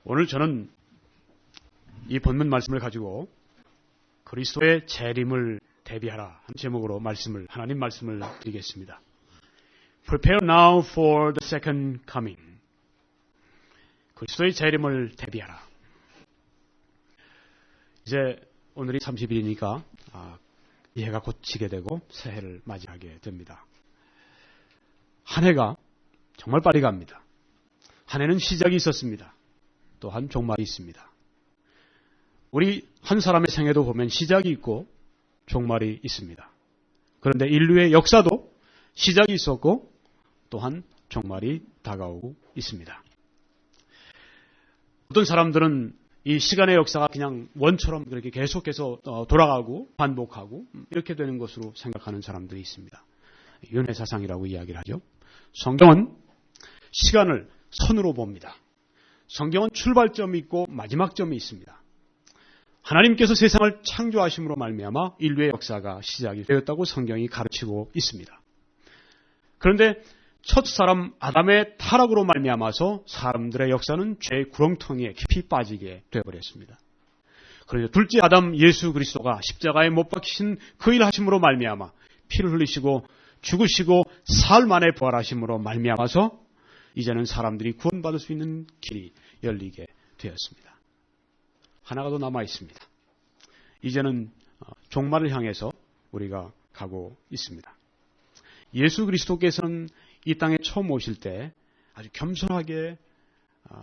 오늘 저는 이 본문 말씀을 가지고 그리스도의 재림을 대비하라 한 제목으로 하나님 말씀을 드리겠습니다. Prepare now for the second coming. 그리스도의 재림을 대비하라. 이제 오늘이 30일이니까 이 해가 곧 지게 되고 새해를 맞이하게 됩니다. 한 해가 정말 빨리 갑니다. 한 해는 시작이 있었습니다. 또한 종말이 있습니다. 우리 한 사람의 생애도 보면 시작이 있고 종말이 있습니다. 그런데 인류의 역사도 시작이 있었고 또한 종말이 다가오고 있습니다. 어떤 사람들은 이 시간의 역사가 그냥 원처럼 그렇게 계속해서 돌아가고 반복하고 이렇게 되는 것으로 생각하는 사람들이 있습니다. 윤회사상이라고 이야기를 하죠. 성경은 시간을 선으로 봅니다. 성경은 출발점이 있고 마지막점이 있습니다. 하나님께서 세상을 창조하심으로 말미암아 인류의 역사가 시작이 되었다고 성경이 가르치고 있습니다. 그런데 첫 사람 아담의 타락으로 말미암아서 사람들의 역사는 죄의 구렁텅이에 깊이 빠지게 되어버렸습니다. 그런데 둘째 아담 예수 그리스도가 십자가에 못 박히신 그 일하심으로 말미암아 피를 흘리시고 죽으시고 사흘 만에 부활하심으로 말미암아서 이제는 사람들이 구원받을 수 있는 길이 열리게 되었습니다. 하나가 더 남아 있습니다. 이제는 종말을 향해서 우리가 가고 있습니다. 예수 그리스도께서는 이 땅에 처음 오실 때 아주 겸손하게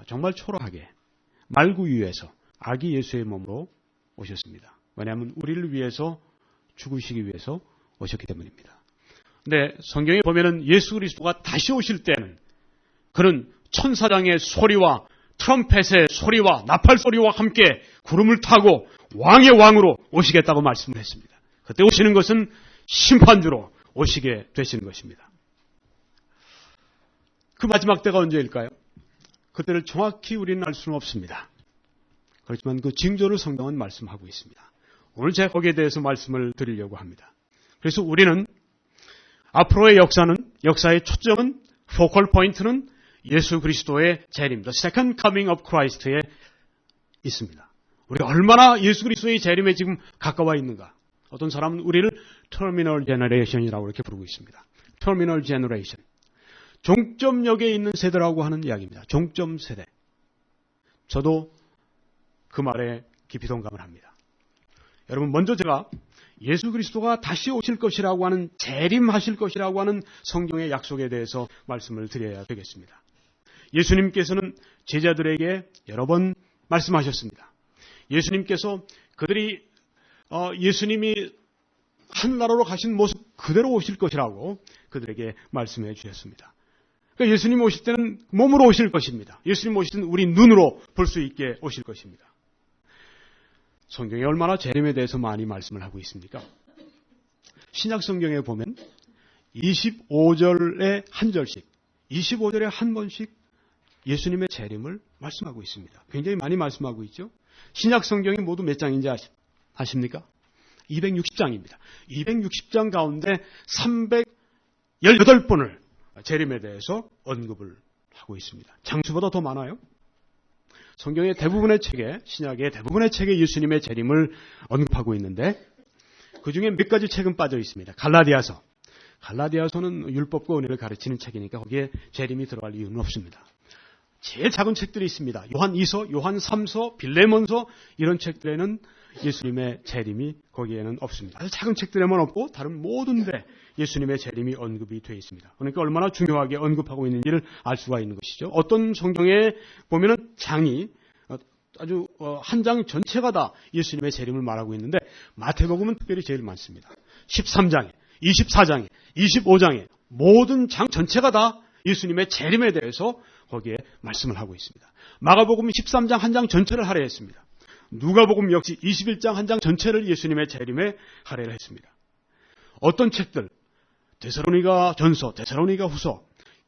정말 초라하게 말구유에서 아기 예수의 몸으로 오셨습니다. 왜냐하면 우리를 위해서 죽으시기 위해서 오셨기 때문입니다. 근데 성경에 보면은 예수 그리스도가 다시 오실 때는 그는 천사장의 소리와 트럼펫의 소리와 나팔 소리와 함께 구름을 타고 왕의 왕으로 오시겠다고 말씀을 했습니다. 그때 오시는 것은 심판주로 오시게 되시는 것입니다. 그 마지막 때가 언제일까요? 그때를 정확히 우리는 알 수는 없습니다. 그렇지만 그 징조를 성경은 말씀하고 있습니다. 오늘 제가 거기에 대해서 말씀을 드리려고 합니다. 그래서 우리는 앞으로의 역사의 초점은 포컬 포인트는 예수 그리스도의 재림, the second coming of Christ에 있습니다. 우리가 얼마나 예수 그리스도의 재림에 지금 가까워 있는가. 어떤 사람은 우리를 터미널 제너레이션이라고 이렇게 부르고 있습니다. 터미널 제너레이션. 종점역에 있는 세대라고 하는 이야기입니다. 종점 세대. 저도 그 말에 깊이 동감을 합니다. 여러분, 먼저 제가 예수 그리스도가 다시 오실 것이라고 하는 재림하실 것이라고 하는 성경의 약속에 대해서 말씀을 드려야 되겠습니다. 예수님께서는 제자들에게 여러 번 말씀하셨습니다. 예수님께서 그들이 예수님이 하늘나라로 가신 모습 그대로 오실 것이라고 그들에게 말씀해 주셨습니다. 그러니까 예수님 오실 때는 몸으로 오실 것입니다. 예수님 오실 때는 우리 눈으로 볼 수 있게 오실 것입니다. 성경에 얼마나 재림에 대해서 많이 말씀을 하고 있습니까? 신약 성경에 보면 25절에 한 절씩, 25절에 한 번씩 예수님의 재림을 말씀하고 있습니다. 굉장히 많이 말씀하고 있죠. 신약 성경이 모두 몇 장인지 아십니까? 260장입니다. 260장 가운데 318번을 재림에 대해서 언급을 하고 있습니다. 장수보다 더 많아요. 성경의 대부분의 책에, 신약의 대부분의 책에 예수님의 재림을 언급하고 있는데 그중에 몇 가지 책은 빠져 있습니다. 갈라디아서는 율법과 은혜를 가르치는 책이니까 거기에 재림이 들어갈 이유는 없습니다. 제일 작은 책들이 있습니다. 요한 2서, 요한 3서, 빌레몬서 이런 책들에는 예수님의 재림이 거기에는 없습니다. 아주 작은 책들에만 없고 다른 모든 데 예수님의 재림이 언급이 되어 있습니다. 그러니까 얼마나 중요하게 언급하고 있는지를 알 수가 있는 것이죠. 어떤 성경에 보면은 장이 아주 한 장 전체가 다 예수님의 재림을 말하고 있는데 마태복음은 특별히 제일 많습니다. 13장에, 24장에, 25장에 모든 장 전체가 다 예수님의 재림에 대해서 거기에 말씀을 하고 있습니다. 마가복음 13장 한 장 전체를 할애했습니다. 누가복음 역시 21장 한 장 전체를 예수님의 재림에 할애를 했습니다. 어떤 책들, 데살로니가 전서, 데살로니가 후서,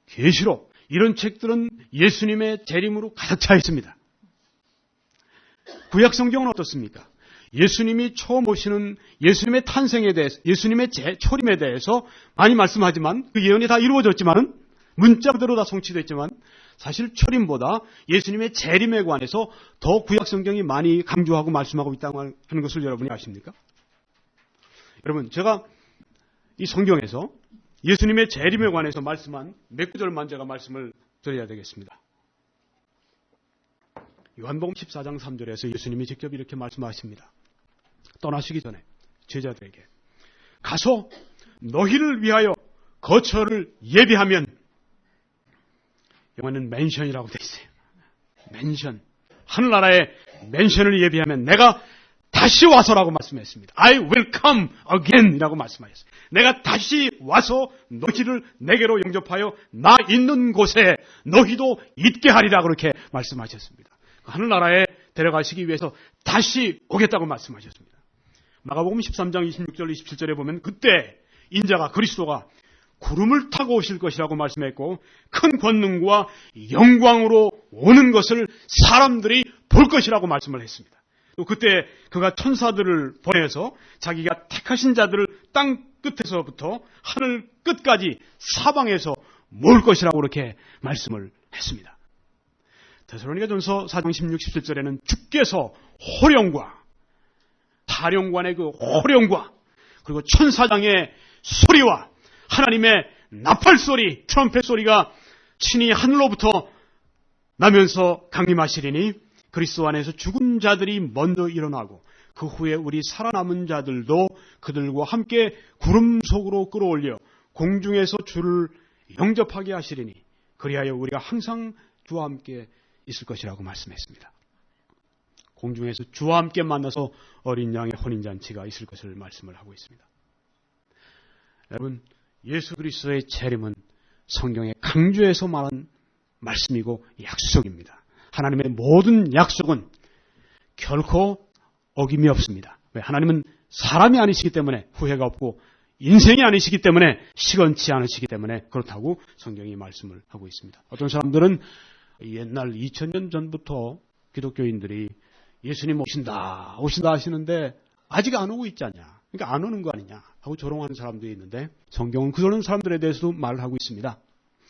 계시록 이런 책들은 예수님의 재림으로 가득 차 있습니다. 구약 성경은 어떻습니까? 예수님이 처음 오시는 예수님의 탄생에 대해서, 예수님의 초림에 대해서 많이 말씀하지만 그 예언이 다 이루어졌지만은 문자 그대로 다 성취됐지만 사실 초림보다 예수님의 재림에 관해서 더 구약 성경이 많이 강조하고 말씀하고 있다고 하는 것을 여러분이 아십니까? 여러분, 제가 이 성경에서 예수님의 재림에 관해서 말씀한 몇 구절만 제가 말씀을 드려야 되겠습니다. 요한복음 14장 3절에서 예수님이 직접 이렇게 말씀하십니다. 떠나시기 전에 제자들에게 가서 너희를 위하여 거처를 예비하면, 영어는 맨션이라고 되어 있어요. 맨션. 하늘나라에 맨션을 예비하면 내가 다시 와서라고 말씀했습니다. I will come again 이라고 말씀하셨어요. 내가 다시 와서 너희를 내게로 영접하여 나 있는 곳에 너희도 있게 하리라 그렇게 말씀하셨습니다. 하늘나라에 데려가시기 위해서 다시 오겠다고 말씀하셨습니다. 마가복음 13장 26절 27절에 보면 그때 인자가 그리스도가 구름을 타고 오실 것이라고 말씀했고 큰 권능과 영광으로 오는 것을 사람들이 볼 것이라고 말씀을 했습니다. 또 그때 그가 천사들을 보내서 자기가 택하신 자들을 땅 끝에서부터 하늘 끝까지 사방에서 모을 것이라고 그렇게 말씀을 했습니다. 데살로니가전서 4장 16, 17절에는 주께서 호령과 사령관의 그 호령과 그리고 천사장의 소리와 하나님의 나팔 소리, 트럼펫 소리가 친히 하늘로부터 나면서 강림하시리니 그리스도 안에서 죽은 자들이 먼저 일어나고 그 후에 우리 살아남은 자들도 그들과 함께 구름 속으로 끌어올려 공중에서 주를 영접하게 하시리니 그리하여 우리가 항상 주와 함께 있을 것이라고 말씀했습니다. 공중에서 주와 함께 만나서 어린 양의 혼인잔치가 있을 것을 말씀을 하고 있습니다. 여러분, 예수 그리스도의 재림은 성경에 강조해서 말한 말씀이고 약속입니다. 하나님의 모든 약속은 결코 어김이 없습니다. 왜? 하나님은 사람이 아니시기 때문에 후회가 없고 인생이 아니시기 때문에 시건치 않으시기 때문에 그렇다고 성경이 말씀을 하고 있습니다. 어떤 사람들은 옛날 2000년 전부터 기독교인들이 예수님 오신다 하시는데 아직 안 오고 있지 않냐. 그러니까 안 오는 거 아니냐 하고 조롱하는 사람들이 있는데 성경은 그런 사람들에 대해서도 말을 하고 있습니다.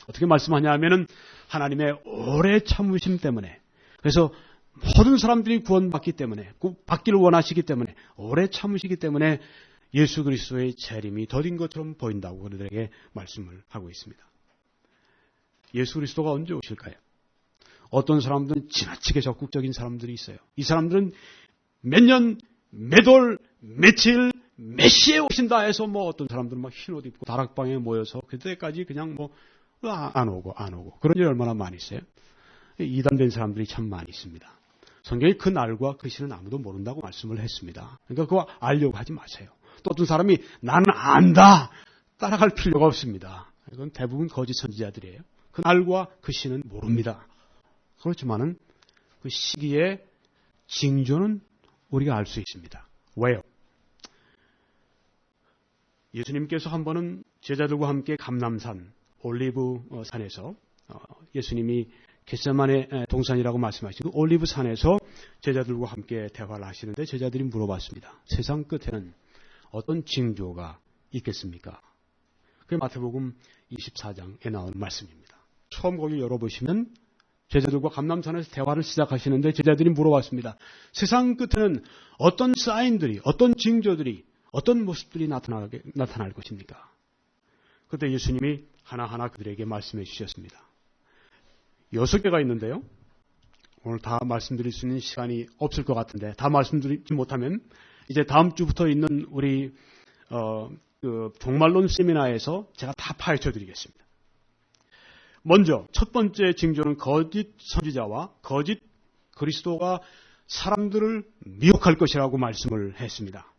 어떻게 말씀하냐 하면은 하나님의 오래 참으심 때문에, 그래서 모든 사람들이 구원받기 때문에, 받기를 원하시기 때문에, 오래 참으시기 때문에 예수 그리스도의 재림이 더딘 것처럼 보인다고 그들에게 말씀을 하고 있습니다. 예수 그리스도가 언제 오실까요? 어떤 사람들은 지나치게 적극적인 사람들이 있어요. 이 사람들은 몇 년, 몇 월, 며칠, 몇 시에 오신다 해서 어떤 사람들은 막 흰 옷 입고 다락방에 모여서 그때까지 그냥 안 오고 그런 일이 얼마나 많이 있어요. 이단된 사람들이 참 많이 있습니다. 성경이 그 날과 그 시는 아무도 모른다고 말씀을 했습니다. 그러니까 그거 알려고 하지 마세요. 또 어떤 사람이 나는 안다 따라갈 필요가 없습니다. 이건 대부분 거짓 선지자들이에요. 그 날과 그 시는 모릅니다. 그렇지만은 그 시기의 징조는 우리가 알 수 있습니다. 왜요? 예수님께서 한 번은 제자들과 함께 감람산 올리브 산에서 예수님이 겟세마네 동산이라고 말씀하시고 올리브 산에서 제자들과 함께 대화를 하시는데 제자들이 물어봤습니다. 세상 끝에는 어떤 징조가 있겠습니까? 그게 마태복음 24장에 나오는 말씀입니다. 처음 거기 열어보시면 제자들과 감람산에서 대화를 시작하시는데 제자들이 물어봤습니다. 세상 끝에는 어떤 사인들이, 어떤 징조들이, 어떤 모습들이 나타날 것입니까? 그때 예수님이 하나하나 그들에게 말씀해 주셨습니다. 6개가 있는데요. 오늘 다 말씀드릴 수 있는 시간이 없을 것 같은데 다 말씀드리지 못하면 이제 다음 주부터 있는 우리 종말론 세미나에서 제가 다 파헤쳐 드리겠습니다. 먼저 첫 번째 징조는 거짓 선지자와 거짓 그리스도가 사람들을 미혹할 것이라고 말씀을 했습니다.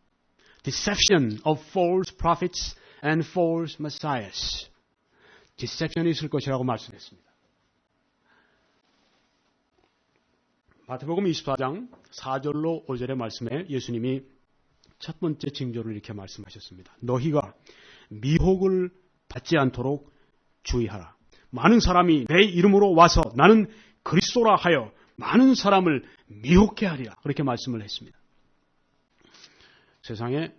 Deception of false prophets and false messiahs. Deception이 있을 것이라고 말씀했습니다. 마태복음 24장 4절로 5절의 말씀에 예수님이 첫 번째 징조를 이렇게 말씀하셨습니다. 너희가 미혹을 받지 않도록 주의하라. 많은 사람이 내 이름으로 와서 나는 그리스도라 하여 많은 사람을 미혹해 하리라. 그렇게 말씀을 했습니다. 세상에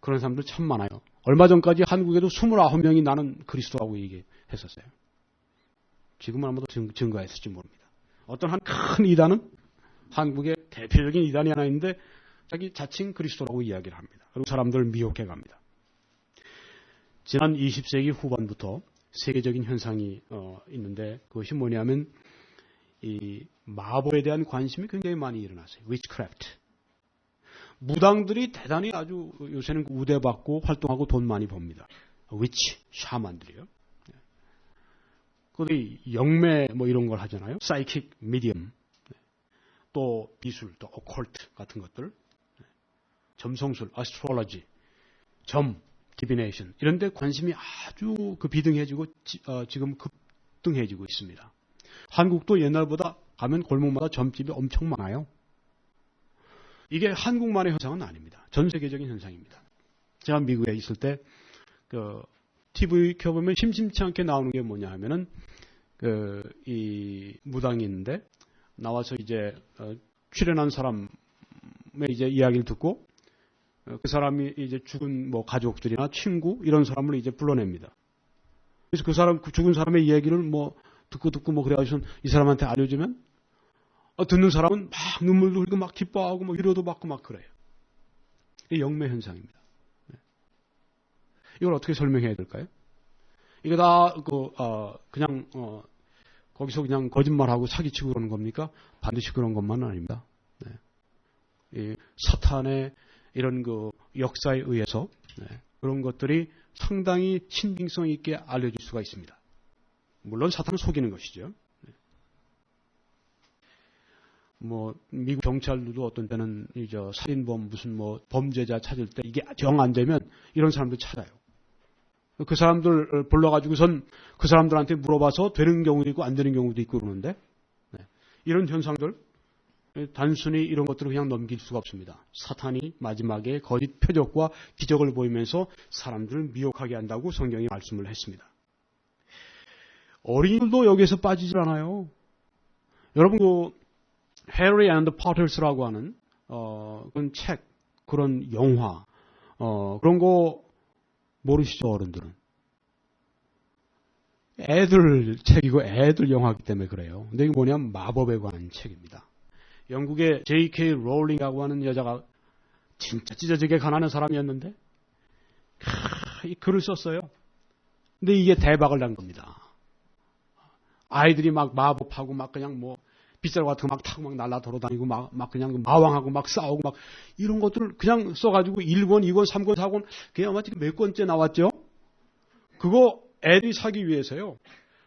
그런 사람들 참 많아요. 얼마 전까지 한국에도 29명이 나는 그리스도라고 얘기했었어요. 지금은 아마도 증가했을지 모릅니다. 어떤 한 큰 이단은 한국의 대표적인 이단이 하나 있는데 자기 자칭 그리스도라고 이야기를 합니다. 그리고 사람들을 미혹해 갑니다. 지난 20세기 후반부터 세계적인 현상이 있는데 그것이 뭐냐면 이 마법에 대한 관심이 굉장히 많이 일어났어요. witchcraft. 무당들이 대단히 아주 요새는 우대받고 활동하고 돈 많이 법니다. 위치, 샤만들이요. 그들이 영매 뭐 이런 걸 하잖아요. 사이킥, 미디엄, 또 비술, 또 오컬트 같은 것들, 점성술, 아스트롤러지, 점, 디비네이션 이런 데 관심이 아주 비등해지고 지금 급등해지고 있습니다. 한국도 옛날보다 가면 골목마다 점집이 엄청 많아요. 이게 한국만의 현상은 아닙니다. 전 세계적인 현상입니다. 제가 미국에 있을 때 TV 켜보면 심심치 않게 나오는 게 뭐냐 하면은 이 무당이 있는데 나와서 이제 출연한 사람의 이제 이야기를 듣고 그 사람이 이제 죽은 뭐 가족들이나 친구 이런 사람을 이제 불러냅니다. 그래서 그 죽은 사람의 이야기를 뭐 듣고 뭐 그래가지고 이 사람한테 알려주면 듣는 사람은 막 눈물도 흘리고 막 기뻐하고 뭐 위로도 받고 막 그래요. 이게 영매 현상입니다. 이걸 어떻게 설명해야 될까요? 이게 다 그냥 거기서 그냥 거짓말하고 사기치고 그러는 겁니까? 반드시 그런 것만은 아닙니다. 네. 이 사탄의 이런 역사에 의해서 그런 것들이 상당히 신빙성 있게 알려질 수가 있습니다. 물론 사탄은 속이는 것이죠. 뭐 미국 경찰들도 어떤 때는 이제 살인범 무슨 뭐 범죄자 찾을 때 이게 정 안 되면 이런 사람들 찾아요. 그 사람들 불러가지고선 그 사람들한테 물어봐서 되는 경우도 있고 안 되는 경우도 있고 그러는데 이런 현상들 단순히 이런 것들을 그냥 넘길 수가 없습니다. 사탄이 마지막에 거짓 표적과 기적을 보이면서 사람들을 미혹하게 한다고 성경이 말씀을 했습니다. 어린이들도 여기에서 빠지질 않아요. 여러분 해리 앤드 포터스라고 하는 그런 책, 그런 영화 그런 거 모르시죠, 어른들은? 애들 책이고 애들 영화이기 때문에 그래요. 근데 이게 뭐냐면 마법에 관한 책입니다. 영국의 J.K. 롤링이라고 하는 여자가 진짜 찢어지게 가난한 사람이었는데 이 글을 썼어요. 근데 이게 대박을 난 겁니다. 아이들이 막 마법하고 막 그냥 뭐 빗자루 같은 거 막 타고 막 날라 돌아다니고 막 그냥 마왕하고 막 싸우고 막 이런 것들을 그냥 써가지고 1권, 2권, 3권, 4권 그게 아마 지금 몇 권째 나왔죠? 그거 애들이 사기 위해서요.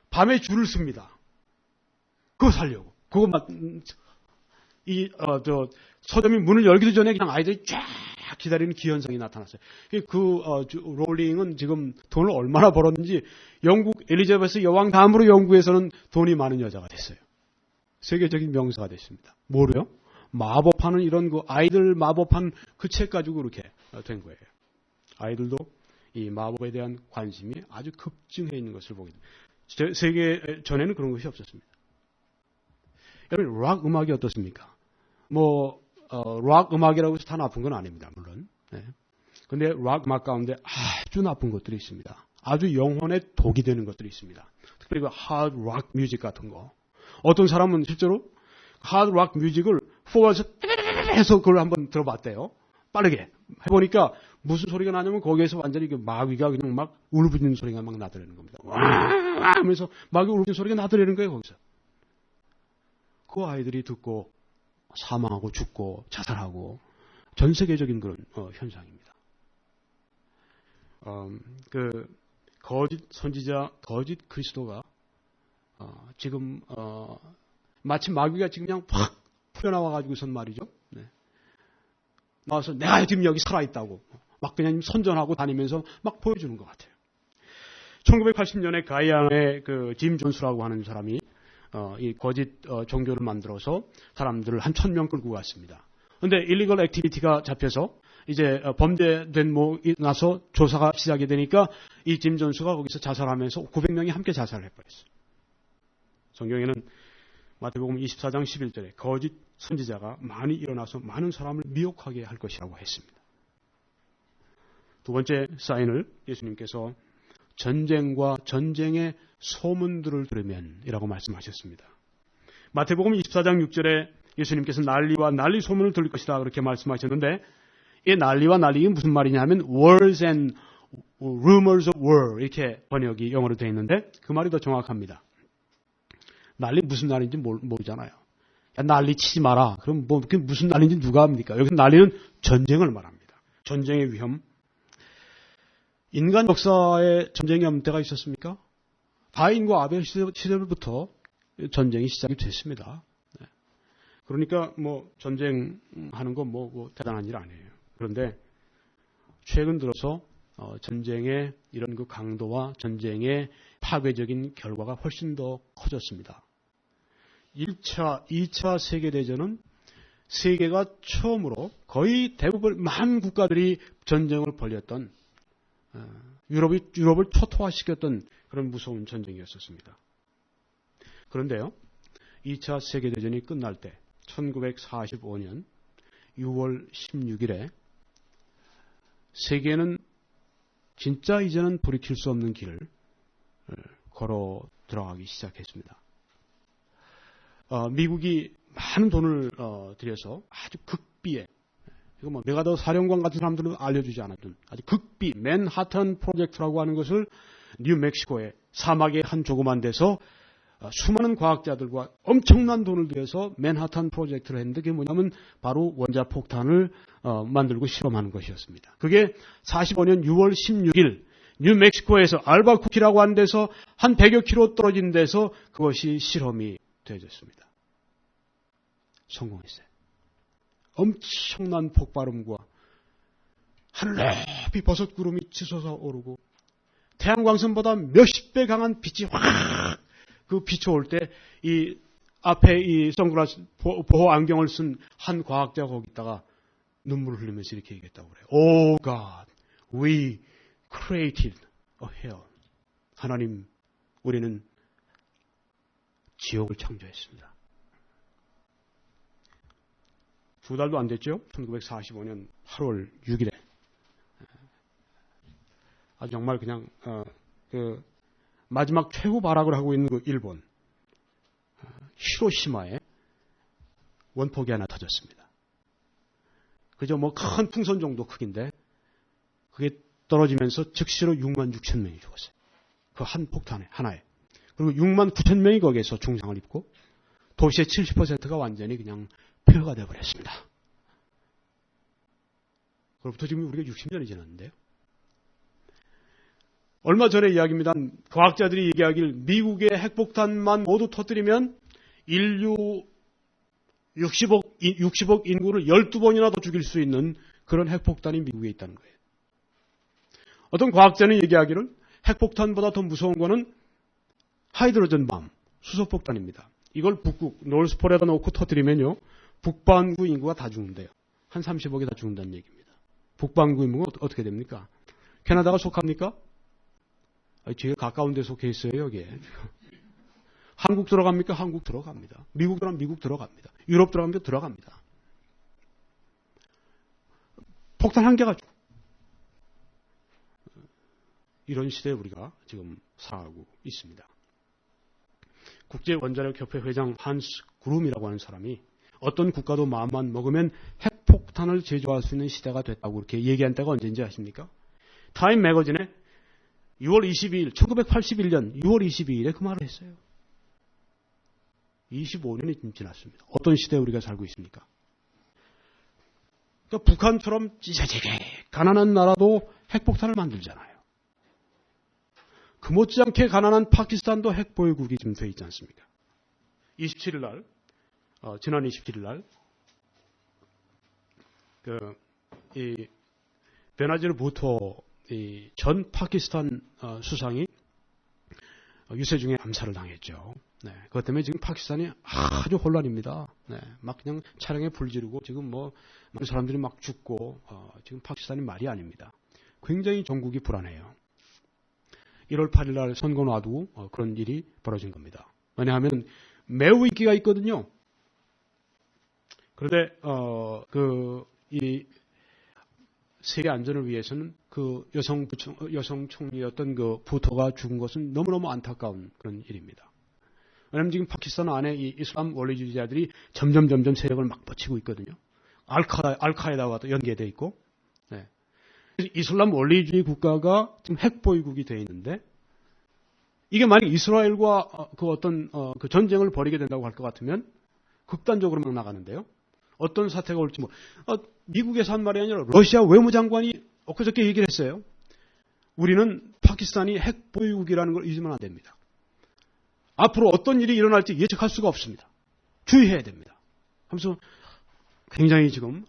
밤에 줄을 씁니다. 그거 사려고. 그거 막 서점이 문을 열기도 전에 그냥 아이들이 쫙 기다리는 기현상이 나타났어요. 롤링은 지금 돈을 얼마나 벌었는지 영국 엘리자베스 여왕 다음으로 영국에서는 돈이 많은 여자가 됐어요. 세계적인 명사가 됐습니다. 뭐래요? 마법하는 이런 아이들 마법한 그 책 가지고 그렇게 된 거예요. 아이들도 이 마법에 대한 관심이 아주 급증해 있는 것을 보게 됩니다. 세계 전에는 그런 것이 없었습니다. 여러분 락 음악이 어떻습니까? 락 음악이라고 해서 다 나쁜 건 아닙니다. 물론. 그런데 락 음악 가운데 아주 나쁜 것들이 있습니다. 아주 영혼에 독이 되는 것들이 있습니다. 특별히 하드 락 뮤직 같은 거. 어떤 사람은 실제로 하드 락 뮤직을 포워에서 해서 그걸 한번 들어봤대요. 빠르게 해보니까 무슨 소리가 나냐면 거기에서 완전히 마귀가 그냥 막 울부짖는 소리가 막 나더라는 겁니다. 와 하면서 마귀 울부짖는 소리가 나더라는 거예요. 거기서. 그 아이들이 듣고 사망하고 죽고 자살하고 전 세계적인 그런 현상입니다. 거짓 선지자, 거짓 그리스도가 지금 마치 마귀가 지금 그냥 확 풀려나와가지고선 말이죠. 나와서 내가 지금 여기 살아있다고 막 그냥 선전하고 다니면서 막 보여주는 것 같아요. 1980년에 가이아나의 짐 존스라고 하는 사람이 이 거짓 종교를 만들어서 사람들을 한 1000명 끌고 갔습니다. 그런데 일리걸 액티비티가 잡혀서 이제 범죄된 나서 조사가 시작이 되니까 이 짐 존스가 거기서 자살하면서 900명이 함께 자살을 해버렸어요. 성경에는 마태복음 24장 11절에 거짓 선지자가 많이 일어나서 많은 사람을 미혹하게 할 것이라고 했습니다. 두 번째 사인을 예수님께서 전쟁과 전쟁의 소문들을 들으면이라고 말씀하셨습니다. 마태복음 24장 6절에 예수님께서 난리와 난리 소문을 들을 것이다 그렇게 말씀하셨는데 이 난리와 난리 이게 무슨 말이냐 하면 wars and rumors of war 이렇게 번역이 영어로 되어 있는데 그 말이 더 정확합니다. 난리 무슨 난리인지 모르잖아요. 야, 난리 치지 마라. 그럼 뭐 그게 무슨 난리인지 누가 압니까? 여기서 난리는 전쟁을 말합니다. 전쟁의 위험. 인간 역사에 전쟁이 없는 때가 있었습니까? 가인과 아벨 시대부터 전쟁이 시작이 됐습니다. 그러니까 뭐 전쟁하는 건 뭐 대단한 일 아니에요. 그런데 최근 들어서 전쟁의 이런 그 강도와 전쟁의 파괴적인 결과가 훨씬 더 커졌습니다. 1차, 2차 세계대전은 세계가 처음으로 거의 대부분 많은 국가들이 전쟁을 벌였던 유럽을 초토화시켰던 그런 무서운 전쟁이었었습니다. 그런데요, 2차 세계대전이 끝날 때 1945년 6월 16일에 세계는 진짜 이제는 돌이킬 수 없는 길을 걸어 들어가기 시작했습니다. 미국이 많은 돈을 들여서 아주 극비에 이거 뭐 메가더 사령관 같은 사람들은 알려주지 않았던 아주 극비 맨하탄 프로젝트라고 하는 것을 뉴멕시코의 사막의 한 조그만 데서 수많은 과학자들과 엄청난 돈을 들여서 맨하탄 프로젝트를 했는데 그게 뭐냐면 바로 원자폭탄을 만들고 실험하는 것이었습니다. 그게 45년 6월 16일 뉴멕시코에서 알바쿠키라고 하는 데서 한 100여 킬로 떨어진 데서 그것이 실험이 되어졌습니다. 성공했어요. 엄청난 폭발음과 하늘 높이 버섯 구름이 치솟아 오르고 태양광선보다 몇십 배 강한 빛이 확 그 비춰올 때 이 앞에 이 선글라스 보호 안경을 쓴 한 과학자가 거기다가 눈물을 흘리면서 이렇게 얘기했다고 그래요. Oh God, we created a hell. 하나님, 우리는 지옥을 창조했습니다. 두 달도 안 됐죠? 1945년 8월 6일에. 아주 정말 그냥 마지막 최후 발악을 하고 있는 그 일본 히로시마에 원폭이 하나 터졌습니다. 그저 뭐 큰 풍선 정도 크기인데 그게 떨어지면서 즉시로 6만 6천 명이 죽었어요. 그 한 폭탄에 하나에. 그리고 6만 9천 명이 거기에서 중상을 입고 도시의 70%가 완전히 그냥 폐허가 되어버렸습니다. 그로부터 지금 우리가 60년이 지났는데요. 얼마 전의 이야기입니다. 과학자들이 얘기하길 미국의 핵폭탄만 모두 터뜨리면 인류 60억 인구를 12번이나 더 죽일 수 있는 그런 핵폭탄이 미국에 있다는 거예요. 어떤 과학자는 얘기하기를 핵폭탄보다 더 무서운 거는 하이드로전 밤, 수소폭탄입니다. 이걸 북극, 노스폴에다 놓고 터뜨리면요. 북반구 인구가 다 죽는데요. 한 30억이 다 죽는다는 얘기입니다. 북반구 인구가 어떻게 됩니까? 캐나다가 속합니까? 제일 가까운 데 속해 있어요, 여기에. 한국 들어갑니까? 한국 들어갑니다. 미국 들어가면 미국 들어갑니다. 유럽 들어가면 들어갑니다. 폭탄 한 개가 이런 시대에 우리가 지금 살아가고 있습니다. 국제원자력협회 회장 한스 그룸이라고 하는 사람이 어떤 국가도 마음만 먹으면 핵폭탄을 제조할 수 있는 시대가 됐다고 그렇게 얘기한 때가 언제인지 아십니까? 타임 매거진에 6월 22일, 1981년 6월 22일에 그 말을 했어요. 25년이 지났습니다. 어떤 시대에 우리가 살고 있습니까? 그러니까 북한처럼 찢어지게 가난한 나라도 핵폭탄을 만들잖아요. 그 못지않게 가난한 파키스탄도 핵보유국이 지금 되어 있지 않습니까? 27일 날, 지난 27일 날, 베나지르 부토 전 파키스탄 수상이 유세 중에 암살을 당했죠. 네, 그것 때문에 지금 파키스탄이 아주 혼란입니다. 네, 막 그냥 차량에 불 지르고 지금 뭐 많은 사람들이 막 죽고 지금 파키스탄이 말이 아닙니다. 굉장히 전국이 불안해요. 1월 8일 날 선거 놔두고 그런 일이 벌어진 겁니다. 왜냐하면 매우 인기가 있거든요. 그런데 이 세계 안전을 위해서는 그 여성 총리였던 그 부토가 죽은 것은 너무너무 안타까운 그런 일입니다. 왜냐하면 지금 파키스탄 안에 이 이슬람 원리주의자들이 점점 세력을 막 뻗치고 있거든요. 알카에다와 연계되어 있고, 네. 이슬람 원리주의 국가가 지금 핵보유국이 되어 있는데, 이게 만약 이스라엘과 그 어떤 그 전쟁을 벌이게 된다고 할 것 같으면 극단적으로 막 나가는데요. 어떤 사태가 올지 미국에서 한 말이 아니라 러시아 외무장관이 엊그저께 얘기를 했어요. 우리는 파키스탄이 핵보유국이라는 걸 잊으면 안 됩니다. 앞으로 어떤 일이 일어날지 예측할 수가 없습니다. 주의해야 됩니다. 하면서 굉장히 지금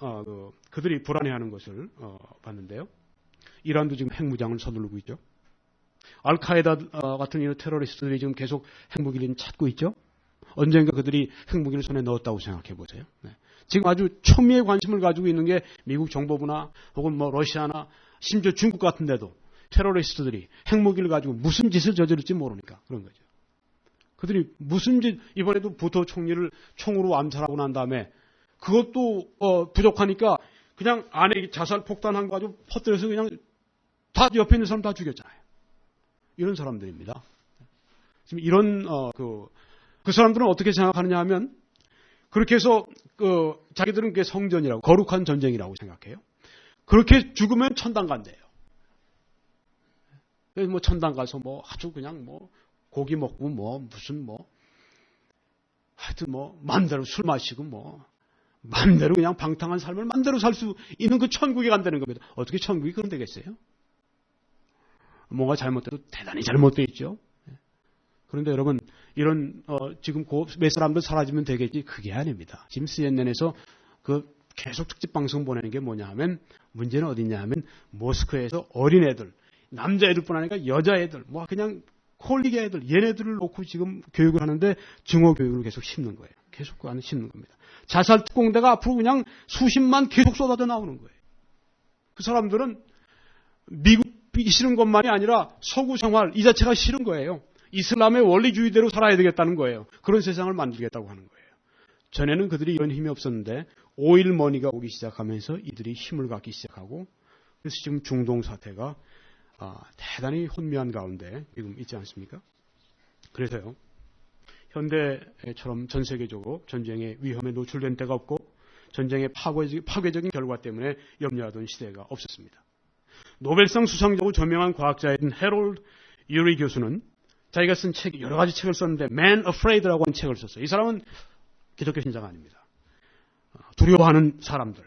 그들이 불안해하는 것을 봤는데요. 이란도 지금 핵무장을 서두르고 있죠. 알카에다 같은 이런 테러리스트들이 지금 계속 핵무기를 찾고 있죠. 언젠가 그들이 핵무기를 손에 넣었다고 생각해 보세요. 네. 지금 아주 첨예의 관심을 가지고 있는 게 미국 정보부나 혹은 뭐 러시아나 심지어 중국 같은 데도 테러리스트들이 핵무기를 가지고 무슨 짓을 저지를지 모르니까 그런 거죠. 그들이 무슨 짓, 이번에도 부토 총리를 총으로 암살하고 난 다음에 그것도 부족하니까 그냥 안에 자살 폭탄한 거 가지고 퍼뜨려서 그냥 다 옆에 있는 사람 다 죽였잖아요. 이런 사람들입니다. 지금 이런 그 사람들은 어떻게 생각하느냐 하면 그렇게 해서 자기들은 그게 성전이라고 거룩한 전쟁이라고 생각해요. 그렇게 죽으면 천당 간대요. 그래서 뭐 천당 가서 뭐 아주 그냥 뭐 고기 먹고 뭐 무슨 뭐 하여튼 뭐 맘대로 술 마시고 뭐 맘대로 그냥 방탕한 삶을 맘대로 살 수 있는 그 천국에 간다는 겁니다. 어떻게 천국이 그런 데겠어요? 뭔가 잘못돼도 대단히 잘못되어 있죠. 그런데 여러분 이런 지금 몇 사람들 사라지면 되겠지 그게 아닙니다. 지금 CNN에서 그 계속 특집 방송 보내는 게 뭐냐 하면 문제는 어디냐 하면 모스크에서 어린애들 남자애들뿐 아니라 여자애들 뭐 그냥 콜리게 애들 얘네들을 놓고 지금 교육을 하는데 증오 교육을 계속 심는 거예요. 계속 그 안에 심는 겁니다. 자살 특공대가 앞으로 그냥 수십만 계속 쏟아져 나오는 거예요. 그 사람들은 미국이 싫은 것만이 아니라 서구 생활 이 자체가 싫은 거예요. 이슬람의 원리주의대로 살아야 되겠다는 거예요. 그런 세상을 만들겠다고 하는 거예요. 전에는 그들이 이런 힘이 없었는데 오일 머니가 오기 시작하면서 이들이 힘을 갖기 시작하고 그래서 지금 중동 사태가 대단히 혼미한 가운데 지금 있지 않습니까? 그래서요. 현대처럼 전 세계적으로 전쟁의 위험에 노출된 때가 없고 전쟁의 파괴적인 결과 때문에 염려하던 시대가 없었습니다. 노벨상 수상자고 저명한 과학자인 해롤드 유리 교수는 자기가 쓴 책, 여러 가지 책을 썼는데 Man Afraid라고 하는 책을 썼어요. 이 사람은 기독교 신자가 아닙니다. 두려워하는 사람들.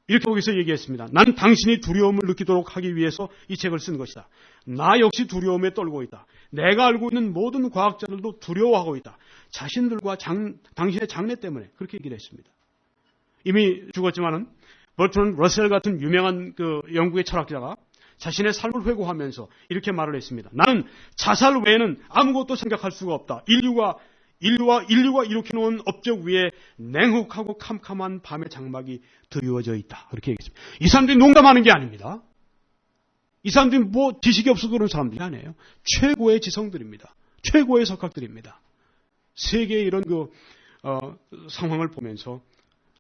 이렇게 거기서 얘기했습니다. 난 당신이 두려움을 느끼도록 하기 위해서 이 책을 쓴 것이다. 나 역시 두려움에 떨고 있다. 내가 알고 있는 모든 과학자들도 두려워하고 있다. 자신들과 당신의 장래 때문에 그렇게 얘기를 했습니다. 이미 죽었지만은 버트런 러셀 같은 유명한 그 영국의 철학자가 자신의 삶을 회고하면서 이렇게 말을 했습니다. 나는 자살 외에는 아무것도 생각할 수가 없다. 인류가 일으켜놓은 업적 위에 냉혹하고 캄캄한 밤의 장막이 드리워져 있다. 그렇게 얘기했습니다. 이 사람들이 농담하는 게 아닙니다. 이 사람들이 뭐 지식이 없어서 그런 사람들이 아니에요. 최고의 지성들입니다. 최고의 석학들입니다. 세계의 이런 상황을 보면서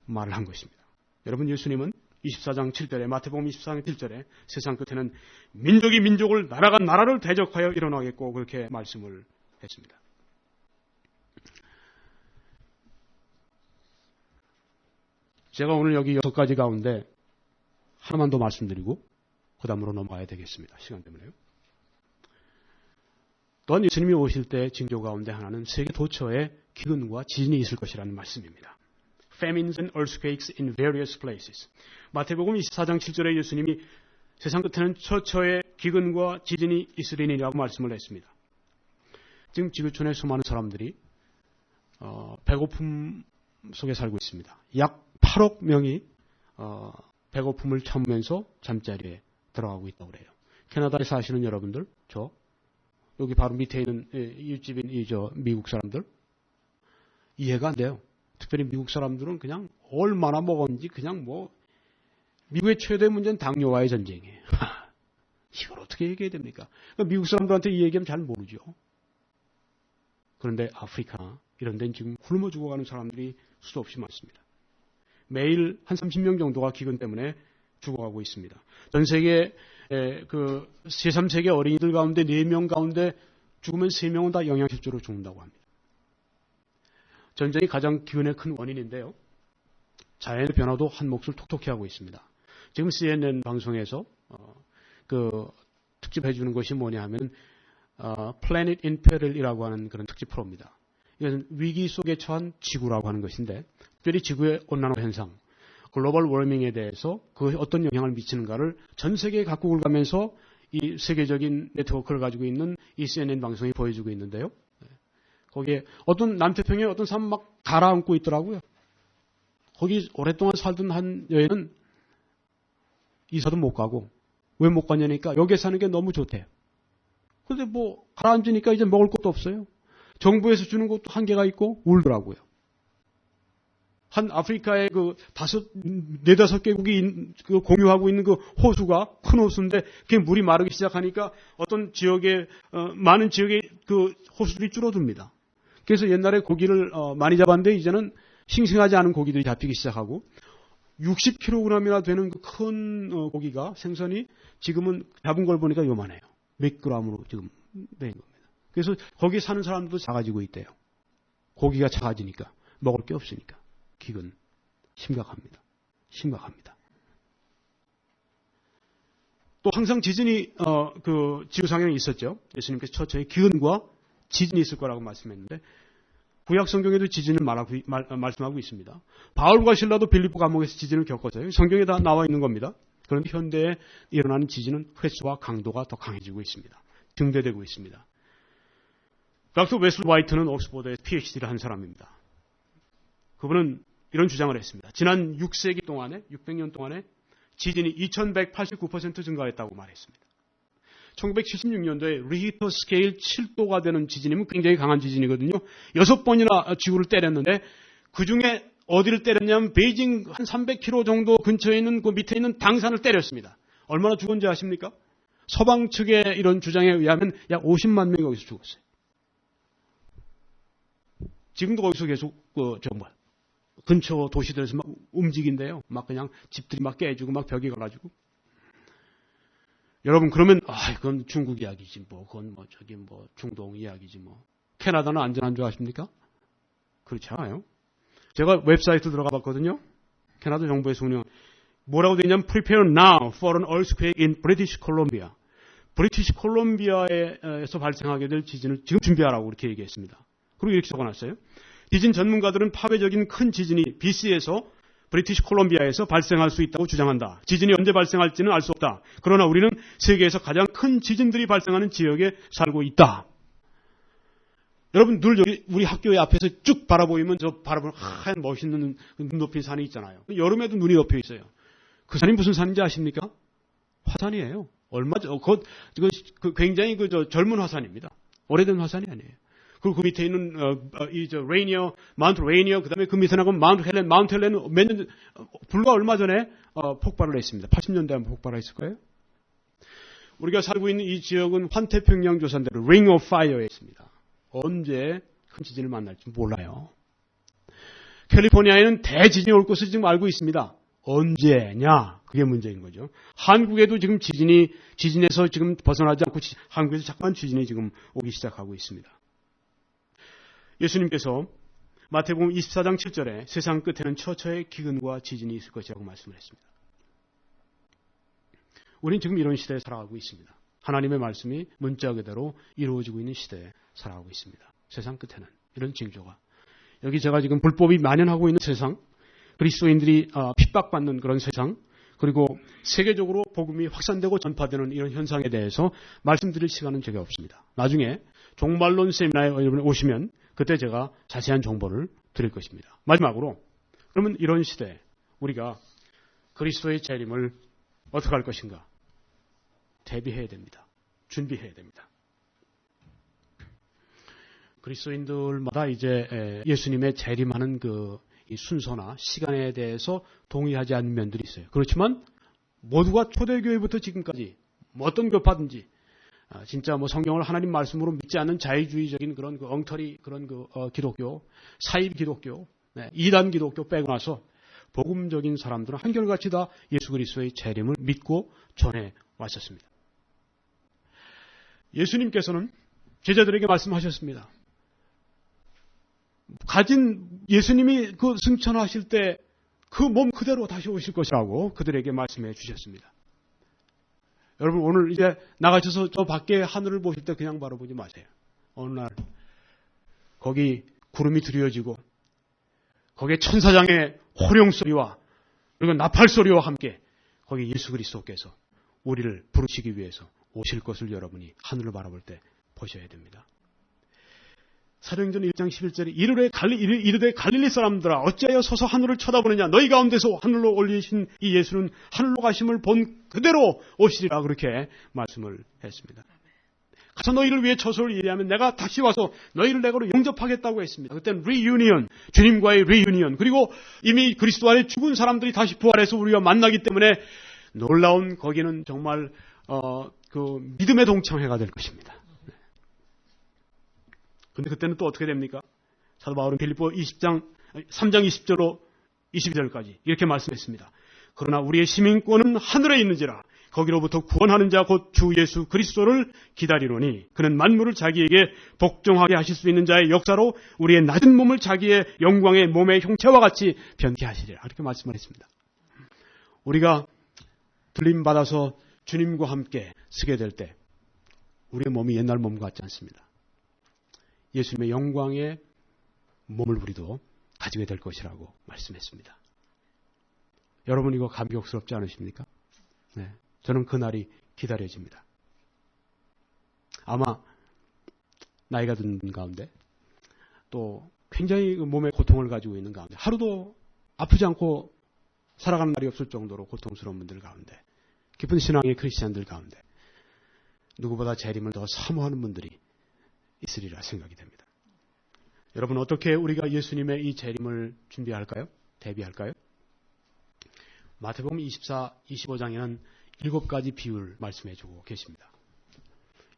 말을 한 것입니다. 여러분 예수님은 24장 7절에 마태복음 24장 7절에 세상 끝에는 민족이 민족을 나라가 나라를 대적하여 일어나겠고 그렇게 말씀을 했습니다. 제가 오늘 여기 6가지 가운데 하나만 더 말씀드리고 그 다음으로 넘어가야 되겠습니다. 시간 때문에요. 또한 예수님이 오실 때 징조 가운데 하나는 세계 도처에 기근과 지진이 있을 것이라는 말씀입니다. Famines and earthquakes in various places. 마태복음 24장 7절에 예수님이 세상 끝에는 처처에 기근과 지진이 있으리니라고 말씀을 했습니다. 지금 지구촌에 수많은 사람들이 배고픔 속에 살고 있습니다. 약 8억 명이 배고픔을 참으면서 잠자리에 들어가고 있다고 그래요. 캐나다에 사시는 여러분들, 여기 바로 밑에 있는 이웃집인 미국 사람들 이해가 안 돼요. 특별히 미국 사람들은 그냥 얼마나 먹었는지 그냥 미국의 최대 문제는 당뇨와의 전쟁이에요. 이걸 어떻게 얘기해야 됩니까? 그러니까 미국 사람들한테 이 얘기하면 잘 모르죠. 그런데 아프리카 이런 데는 지금 굶어 죽어가는 사람들이 수도 없이 많습니다. 매일 한 30명 정도가 기근 때문에 죽어가고 있습니다. 전 세계 그 제3세계 어린이들 가운데 4명 가운데 죽으면 3명은 다 영양실조로 죽는다고 합니다. 전쟁이 가장 기근의 큰 원인인데요. 자연의 변화도 한 몫을 톡톡히 하고 있습니다. 지금 CNN 방송에서 그 특집해 주는 것이 뭐냐 하면 Planet in Peril이라고 하는 그런 특집 프로입니다. 이것은 위기 속에 처한 지구라고 하는 것인데, 특별히 지구의 온난화 현상, 글로벌 워밍에 대해서 그 어떤 영향을 미치는가를 전 세계 각국을 가면서 이 세계적인 네트워크를 가지고 있는 이 CNN 방송이 보여주고 있는데요. 거기에 어떤 남태평양에 어떤 사람 막 가라앉고 있더라고요. 거기 오랫동안 살던 한 여인은 이사도 못 가고, 왜 못 가냐니까 여기에 사는 게 너무 좋대요. 근데 뭐 가라앉으니까 이제 먹을 것도 없어요. 정부에서 주는 것도 한계가 있고 울더라고요. 한 아프리카의 그 4-5개국이 공유하고 있는 그 호수가 큰 호수인데 그게 물이 마르기 시작하니까 어떤 지역에 많은 지역의 그 호수들이 줄어듭니다. 그래서 옛날에 고기를 많이 잡았는데 이제는 싱싱하지 않은 고기들이 잡히기 시작하고 60kg이나 되는 그 큰 고기가 생선이 지금은 잡은 걸 보니까 요만해요. 몇 g으로 지금 된 겁니다. 그래서 거기 사는 사람들도 작아지고 있대요. 고기가 작아지니까 먹을 게 없으니까. 기근 심각합니다. 심각합니다. 또 항상 지진이 그 지구상에 있었죠. 예수님께서 처처에 기근과 지진이 있을 거라고 말씀했는데 구약 성경에도 지진을 말씀하고 있습니다. 바울과 실라도 빌립보 감옥에서 지진을 겪었어요. 성경에 다 나와 있는 겁니다. 그런데 현대에 일어나는 지진은 횟수와 강도가 더 강해지고 있습니다. 증대되고 있습니다. 닥터 웨슬리 화이트는 옥스퍼드에서 PhD를 한 사람입니다. 그분은 이런 주장을 했습니다. 지난 6세기 동안에, 600년 동안에 지진이 2189% 증가했다고 말했습니다. 1976년도에 리히터 스케일 7도가 되는 지진이면 굉장히 강한 지진이거든요. 6번이나 지구를 때렸는데 그 중에 어디를 때렸냐면 베이징 한 300km 정도 근처에 있는 그 밑에 있는 당산을 때렸습니다. 얼마나 죽었는지 아십니까? 서방 측의 이런 주장에 의하면 약 50만 명이 거기서 죽었어요. 지금도 거기서 계속 근처 도시들에서 막 움직인대요. 막 그냥 집들이 막 깨지고 막 벽이 갈라지고. 여러분 그러면 그건 중국 이야기지 뭐 그건 뭐 저기 뭐 중동 이야기지 뭐 캐나다는 안전한 줄 아십니까? 그렇지 않아요. 제가 웹사이트 들어가 봤거든요. 캐나다 정부에서 운영 뭐라고 되어 있냐면 Prepare now for an earthquake in British Columbia. 브리티시 콜롬비아에서 발생하게 될 지진을 지금 준비하라고 이렇게 얘기했습니다. 그리고 이렇게 적어놨어요. 지진 전문가들은 파괴적인 큰 지진이 BC에서 브리티시 콜롬비아에서 발생할 수 있다고 주장한다. 지진이 언제 발생할지는 알 수 없다. 그러나 우리는 세계에서 가장 큰 지진들이 발생하는 지역에 살고 있다. 여러분 늘 여기 우리 학교의 앞에서 쭉 바라보이면 저 바라보는 하얀 멋있는 눈 높인 산이 있잖아요. 여름에도 눈이 덮여 있어요. 그 산이 무슨 산인지 아십니까? 화산이에요. 굉장히 젊은 화산입니다. 오래된 화산이 아니에요. 그리고 그 밑에 있는 마운트 레이니어, 그다음에 그 밑에 나가면 마운트 헬렌은 불과 얼마 전에 폭발을 했습니다. 80년대에 한번 폭발했을 거예요. 우리가 살고 있는 이 지역은 환태평양 조산대로 ring of fire에 있습니다. 언제 큰 지진을 만날지 몰라요. 캘리포니아에는 대지진이 올 것을 지금 알고 있습니다. 언제냐? 그게 문제인 거죠. 한국에도 지금 지진에서 지금 벗어나지 않고 한국에서 자꾸만 지진이 지금 오기 시작하고 있습니다. 예수님께서 마태복음 24장 7절에 세상 끝에는 처처의 기근과 지진이 있을 것이라고 말씀을 했습니다. 우리는 지금 이런 시대에 살아가고 있습니다. 하나님의 말씀이 문자 그대로 이루어지고 있는 시대에 살아가고 있습니다. 세상 끝에는 이런 징조가. 여기 제가 지금 불법이 만연하고 있는 세상, 그리스도인들이 핍박받는 그런 세상, 그리고 세계적으로 복음이 확산되고 전파되는 이런 현상에 대해서 말씀드릴 시간은 제게 없습니다. 나중에 종말론 세미나에 여러분 오시면 그때 제가 자세한 정보를 드릴 것입니다. 마지막으로 그러면 이런 시대에 우리가 그리스도의 재림을 어떻게 할 것인가? 대비해야 됩니다. 준비해야 됩니다. 그리스도인들마다 이제 예수님의 재림하는 이 순서나 시간에 대해서 동의하지 않는 면들이 있어요. 그렇지만 모두가 초대교회부터 지금까지 어떤 교파든지 진짜 뭐 성경을 하나님 말씀으로 믿지 않는 자유주의적인 그런 엉터리 그런 기독교, 사입 기독교, 이단 기독교 빼고 나서 복음적인 사람들은 한결같이 다 예수 그리스도의 재림을 믿고 전해 왔었습니다. 예수님께서는 제자들에게 말씀하셨습니다. 가진 예수님이 그 승천하실 때 그 몸 그대로 다시 오실 것이라고 그들에게 말씀해 주셨습니다. 여러분 오늘 이제 나가셔서 저 밖에 하늘을 보실 때 그냥 바라보지 마세요. 어느 날 거기 구름이 드리워지고 거기에 천사장의 호령 소리와 그리고 나팔 소리와 함께 거기 예수 그리스도께서 우리를 부르시기 위해서 오실 것을 여러분이 하늘을 바라볼 때 보셔야 됩니다. 사도행전 1장 11절에 이르되 갈릴리 사람들아 어찌하여 서서 하늘을 쳐다보느냐 너희 가운데서 하늘로 올리신 이 예수는 하늘로 가심을 본 그대로 오시리라 그렇게 말씀을 했습니다. 가서 너희를 위해 처소를 예비하면 내가 다시 와서 너희를 내게로 영접하겠다고 했습니다. 그때는 리유니언, 주님과의 리유니언, 그리고 이미 그리스도 안에 죽은 사람들이 다시 부활해서 우리가 만나기 때문에 놀라운 거기는 정말 그 믿음의 동창회가 될 것입니다. 근데 그때는 또 어떻게 됩니까? 사도 바울은 빌립보 3장 20절로 22절까지 이렇게 말씀했습니다. 그러나 우리의 시민권은 하늘에 있는지라 거기로부터 구원하는 자 곧 주 예수 그리스도를 기다리노니 그는 만물을 자기에게 복종하게 하실 수 있는 자의 역사로 우리의 낮은 몸을 자기의 영광의 몸의 형체와 같이 변케 하시리라 이렇게 말씀을 했습니다. 우리가 들림받아서 주님과 함께 쓰게 될 때 우리의 몸이 옛날 몸 같지 않습니다. 예수님의 영광의 몸을 우리도 가지게 될 것이라고 말씀했습니다. 여러분 이거 감격스럽지 않으십니까? 네, 저는 그날이 기다려집니다. 아마 나이가 든 분 가운데 또 굉장히 몸의 고통을 가지고 있는 가운데 하루도 아프지 않고 살아가는 날이 없을 정도로 고통스러운 분들 가운데 깊은 신앙의 크리스찬들 가운데 누구보다 재림을 더 사모하는 분들이 있으리라 생각이 됩니다. 여러분 어떻게 우리가 예수님의 이 재림을 준비할까요? 대비할까요? 마태복음 25장에는 7가지 비유를 말씀해주고 계십니다.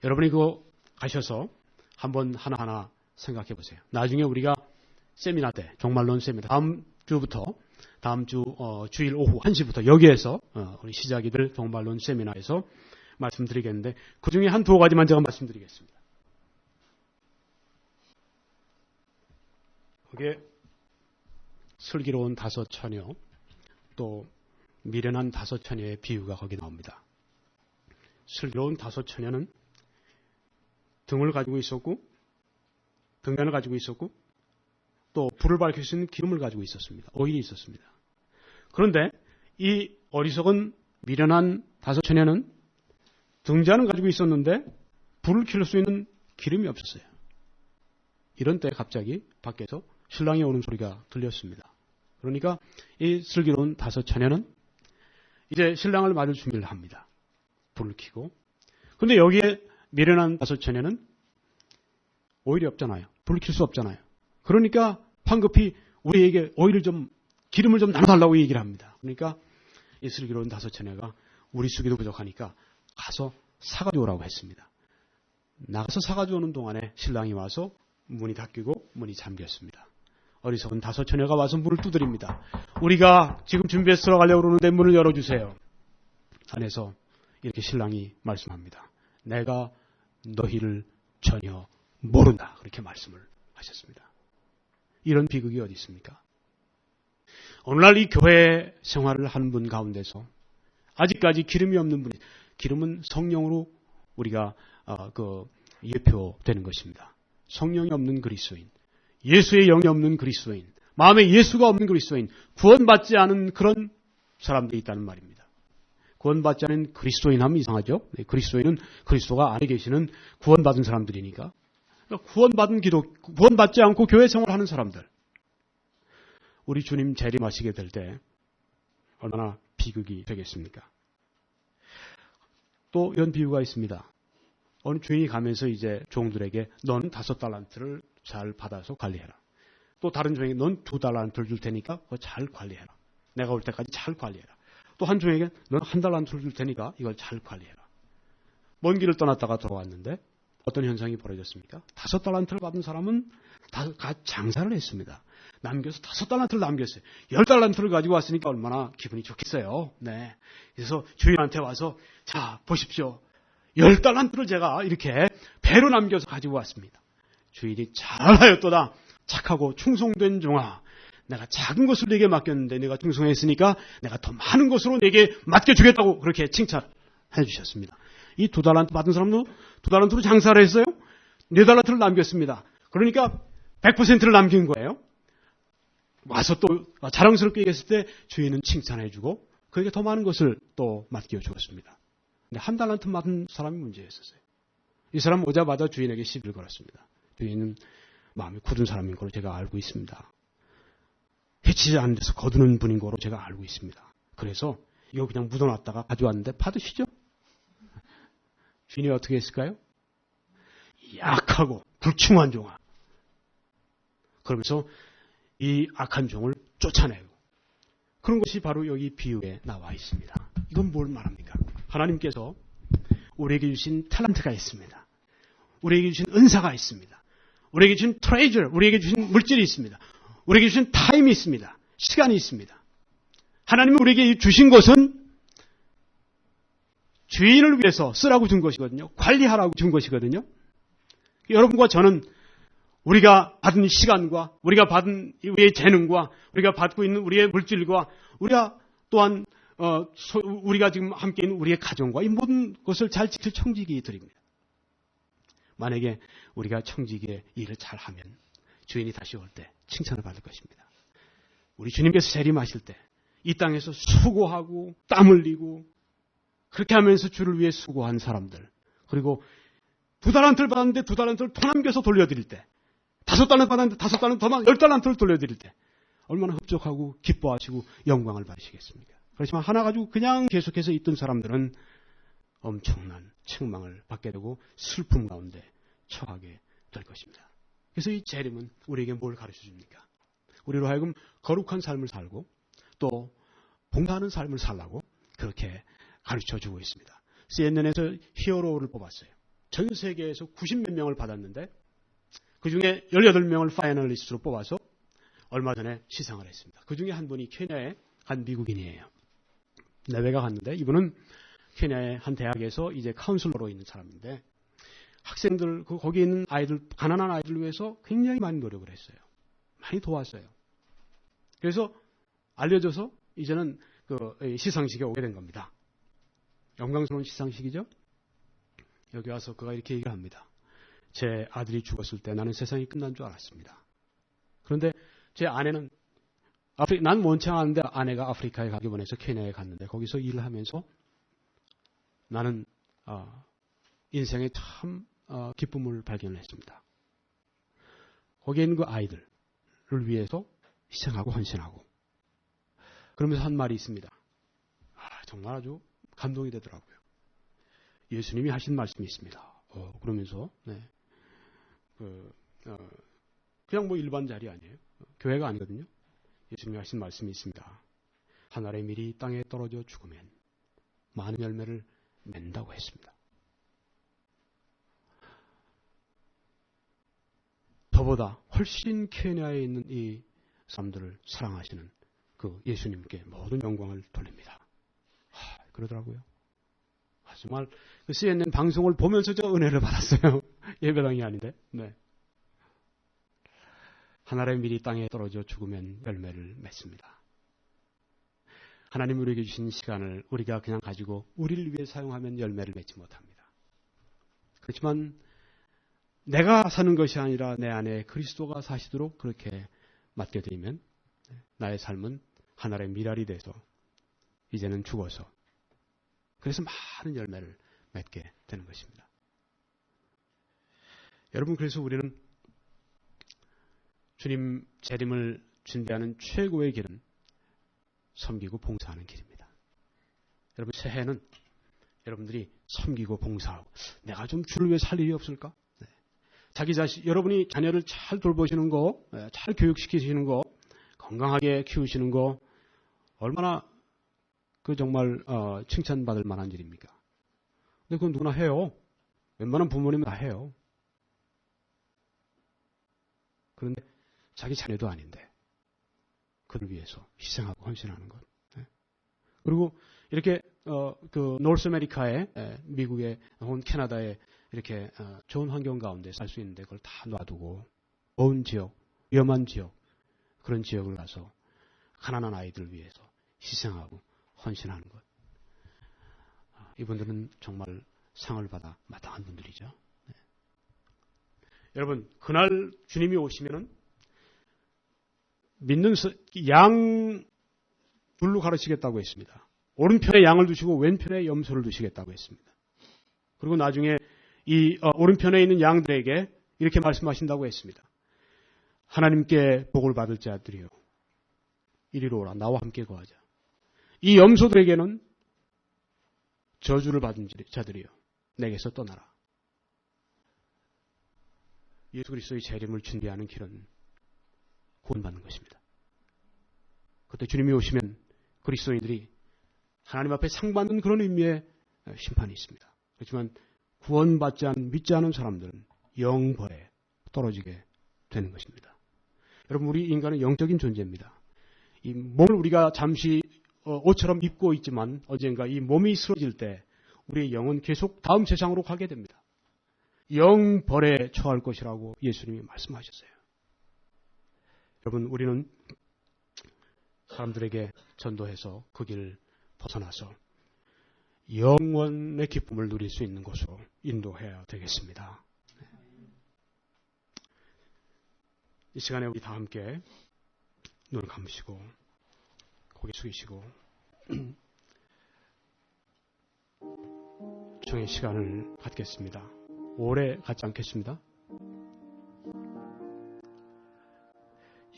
여러분이 그거 가셔서 한번 하나하나 생각해 보세요. 나중에 우리가 세미나 때, 종말론 세미나 다음 주 주일 오후 1시부터 여기에서 우리 시작이 될 종말론 세미나에서 말씀드리겠는데 그 중에 한 2가지만 제가 말씀드리겠습니다. 거기에 슬기로운 5처녀 또 미련한 5처녀의 비유가 거기 나옵니다. 슬기로운 5처녀는 등을 가지고 있었고 등잔을 가지고 있었고 또 불을 밝힐 수 있는 기름을 가지고 있었습니다. 오일이 있었습니다. 그런데 이 어리석은 미련한 5처녀는 등잔은 가지고 있었는데 불을 켤 수 있는 기름이 없었어요. 이런 때 갑자기 밖에서 신랑이 오는 소리가 들렸습니다. 그러니까 이 슬기로운 5처녀는 이제 신랑을 맞을 준비를 합니다. 불을 켜고. 그런데 여기에 미련한 5처녀는 오일이 없잖아요. 불을 켤 수 없잖아요. 그러니까 황급히 우리에게 기름을 좀 나눠달라고 얘기를 합니다. 그러니까 이 슬기로운 5처녀가 우리 수기도 부족하니까 가서 사가지고 오라고 했습니다. 나가서 사가지고 오는 동안에 신랑이 와서 문이 닫히고 문이 잠겼습니다. 어리석은 5처녀가 와서 문을 두드립니다. 우리가 지금 준비해서 들어가려고 그러는데 문을 열어주세요. 안에서 이렇게 신랑이 말씀합니다. 내가 너희를 전혀 모른다. 그렇게 말씀을 하셨습니다. 이런 비극이 어디 있습니까? 오늘날 이 교회 생활을 하는 분 가운데서 아직까지 기름이 없는 분이 기름은 성령으로 우리가 예표되는 것입니다. 성령이 없는 그리스도인, 예수의 영이 없는 그리스도인, 마음에 예수가 없는 그리스도인, 구원받지 않은 그런 사람들이 있다는 말입니다. 구원받지 않은 그리스도인 하면 이상하죠? 그리스도인은 그리스도가 안에 계시는 구원받은 사람들이니까. 구원받지 않고 교회 생활하는 사람들. 우리 주님 재림하시게 될 때 얼마나 비극이 되겠습니까? 또 이런 비유가 있습니다. 어느 주인이 가면서 이제 종들에게 너는 5달란트를 잘 받아서 관리해라. 또 다른 종에게 넌 2달란트를 줄 테니까 그거 잘 관리해라. 내가 올 때까지 잘 관리해라. 또 한 종에게 넌 1달란트를 줄 테니까 이걸 잘 관리해라. 먼 길을 떠났다가 돌아왔는데 어떤 현상이 벌어졌습니까? 5달란트를 받은 사람은 다 장사를 했습니다. 남겨서 5달란트를 남겼어요. 10달란트를 가지고 왔으니까 얼마나 기분이 좋겠어요. 네. 그래서 주인한테 와서 자 보십시오. 10달란트를 제가 이렇게 배로 남겨서 가지고 왔습니다. 주인이 잘하였도다. 착하고 충성된 종아. 내가 작은 것을 네게 맡겼는데 네가 충성했으니까 내가 더 많은 것으로 네게 맡겨주겠다고 그렇게 칭찬해 주셨습니다. 이 2달란트 받은 사람도 2달란트로 장사를 했어요. 4달란트를 남겼습니다. 그러니까 100%를 남긴 거예요. 와서 또 자랑스럽게 얘기했을 때 주인은 칭찬해 주고 그에게 더 많은 것을 또 맡겨주었습니다. 근데 1달란트 받은 사람이 문제였었어요. 이 사람 오자마자 주인에게 시비를 걸었습니다. 주인은 마음이 굳은 사람인 걸로 제가 알고 있습니다. 해치지 않는 데서 거두는 분인 거로 제가 알고 있습니다. 그래서 이거 그냥 묻어놨다가 가져왔는데 받으시죠? 주인이 어떻게 했을까요? 약하고 불충한 종아. 그러면서 이 악한 종을 쫓아내고 그런 것이 바로 여기 비유에 나와 있습니다. 이건 뭘 말합니까? 하나님께서 우리에게 주신 탤런트가 있습니다. 우리에게 주신 은사가 있습니다. 우리에게 주신 트레이저, 우리에게 주신 물질이 있습니다. 우리에게 주신 타임이 있습니다. 시간이 있습니다. 하나님이 우리에게 주신 것은 주인을 위해서 쓰라고 준 것이거든요. 관리하라고 준 것이거든요. 여러분과 저는 우리가 받은 시간과 우리가 받은 우리의 재능과 우리가 받고 있는 우리의 물질과 우리가 또한 우리가 지금 함께 있는 우리의 가정과 이 모든 것을 잘 지킬 청지기 드립니다. 만약에 우리가 청지기의 일을 잘하면 주인이 다시 올 때 칭찬을 받을 것입니다. 우리 주님께서 재림하실 때 이 땅에서 수고하고 땀 흘리고 그렇게 하면서 주를 위해 수고한 사람들, 그리고 2달란트를 받았는데 2달란트를 더 남겨서 돌려드릴 때, 5달란트 받았는데 5달란트 더 10달란트를 돌려드릴 때 얼마나 흡족하고 기뻐하시고 영광을 받으시겠습니까? 그렇지만 하나 가지고 그냥 계속해서 있던 사람들은 엄청난 책망을 받게 되고 슬픔 가운데 처하게 될 것입니다. 그래서 이 재림은 우리에게 뭘 가르쳐 줍니까? 우리로 하여금 거룩한 삶을 살고 또 봉사하는 삶을 살라고 그렇게 가르쳐 주고 있습니다. CNN에서 히어로를 뽑았어요. 전 세계에서 90몇 명을 받았는데 그 중에 18명을 파이널리스트로 뽑아서 얼마 전에 시상을 했습니다. 그 중에 한 분이 케냐의 한 미국인이에요. 내외가 갔는데 이분은 케냐의 한 대학에서 이제 카운슬러로 있는 사람인데 학생들, 거기에 있는 아이들, 가난한 아이들을 위해서 굉장히 많이 노력을 했어요. 많이 도왔어요. 그래서 알려져서 이제는 그 시상식에 오게 된 겁니다. 영광스러운 시상식이죠. 여기 와서 그가 이렇게 얘기를 합니다. 제 아들이 죽었을 때 나는 세상이 끝난 줄 알았습니다. 그런데 제 아내는 난 원치 않았는데 아내가 아프리카에 가기 원해서 케냐에 갔는데 거기서 일을 하면서 나는 인생에 참 기쁨을 발견했습니다. 거기에 있는 그 아이들을 위해서 희생하고 헌신하고 그러면서 한 말이 있습니다. 정말 아주 감동이 되더라고요. 예수님이 하신 말씀이 있습니다. 그러면서 그냥 뭐 일반 자리 아니에요. 교회가 아니거든요. 예수님이 하신 말씀이 있습니다. 하늘의 밀이 땅에 떨어져 죽으면 많은 열매를 맺는다고 했습니다. 저보다 훨씬 케냐에 있는 이 사람들을 사랑하시는 그 예수님께 모든 영광을 돌립니다. 그러더라고요. 정말 그 CNN 방송을 보면서 저 은혜를 받았어요. 예배당이 아닌데. 네. 하늘의 밀이 땅에 떨어져 죽으면 열매를 맺습니다. 하나님 우리에게 주신 시간을 우리가 그냥 가지고 우리를 위해 사용하면 열매를 맺지 못합니다. 그렇지만 내가 사는 것이 아니라 내 안에 그리스도가 사시도록 그렇게 맡겨드리면 나의 삶은 하늘의 밀알이 돼서 이제는 죽어서 그래서 많은 열매를 맺게 되는 것입니다. 여러분, 그래서 우리는 주님 재림을 준비하는 최고의 길은 섬기고 봉사하는 길입니다. 여러분, 새해는 여러분들이 섬기고 봉사하고 내가 좀 주를 위해 살 일이 없을까? 네. 자기 자신, 여러분이 자녀를 잘 돌보시는 거, 잘 교육시키시는 거, 건강하게 키우시는 거 얼마나 정말 칭찬받을 만한 일입니까? 근데 그건 누구나 해요. 웬만한 부모님은 다 해요. 그런데 자기 자녀도 아닌데 그를 위해서 희생하고 헌신하는 것. 그리고 이렇게 그 노스 아메리카에 미국에 혹은 캐나다에 이렇게 좋은 환경 가운데 살 수 있는데 그걸 다 놔두고 어운 지역, 위험한 지역 그런 지역을 가서 가난한 아이들을 위해서 희생하고 헌신하는 것. 이분들은 정말 상을 받아 마땅한 분들이죠. 네. 여러분 그날 주님이 오시면은 믿는 양 둘로 가르치겠다고 했습니다. 오른편에 양을 두시고 왼편에 염소를 두시겠다고 했습니다. 그리고 나중에 이 오른편에 있는 양들에게 이렇게 말씀하신다고 했습니다. 하나님께 복을 받을 자들이요 이리로 오라 나와 함께 거하자. 이 염소들에게는 저주를 받은 자들이요 내게서 떠나라. 예수 그리스도의 재림을 준비하는 길은 구원받는 것입니다. 그때 주님이 오시면 그리스도인들이 하나님 앞에 상받는 그런 의미의 심판이 있습니다. 그렇지만 구원받지 않은 믿지 않은 사람들은 영벌에 떨어지게 되는 것입니다. 여러분 우리 인간은 영적인 존재입니다. 이 몸을 우리가 잠시 옷처럼 입고 있지만 언젠가 이 몸이 쓰러질 때 우리의 영은 계속 다음 세상으로 가게 됩니다. 영벌에 처할 것이라고 예수님이 말씀하셨어요. 여러분 우리는 사람들에게 전도해서 그 길을 벗어나서 영원의 기쁨을 누릴 수 있는 곳으로 인도해야 되겠습니다. 이 시간에 우리 다 함께 눈을 감으시고 고개 숙이시고 정의 시간을 갖겠습니다. 오래 갖지 않겠습니다.